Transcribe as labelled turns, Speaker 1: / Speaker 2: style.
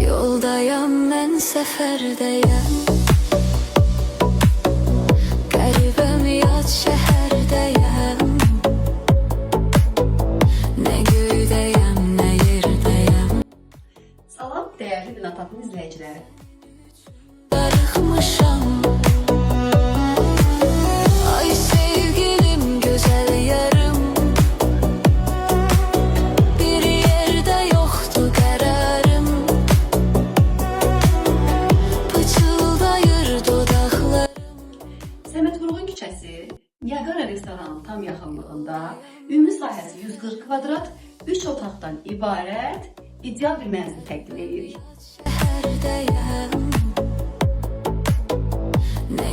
Speaker 1: Yoldayam mən səfərdəyəm, qəribəm yad şəhərdəyəm. Nə göydəyəm, nə yerdəyəm.
Speaker 2: Salam değerli Gün Atatürk izleyicileri.
Speaker 1: Darıxmışam. Ay sevgilim, gözəl yarım. Bir yerdə yoxdur qərarım. Pıçıldayır dodaqlarım.
Speaker 2: Səməd Vurğun küçəsi Niagara restoranının tam yaxınlığında, ümumi sahəsi 140 kvadrat, 3 otaqdan ibarət ideal bir mənzil təqdim edirik.
Speaker 1: Şəhərdəyəm. Nə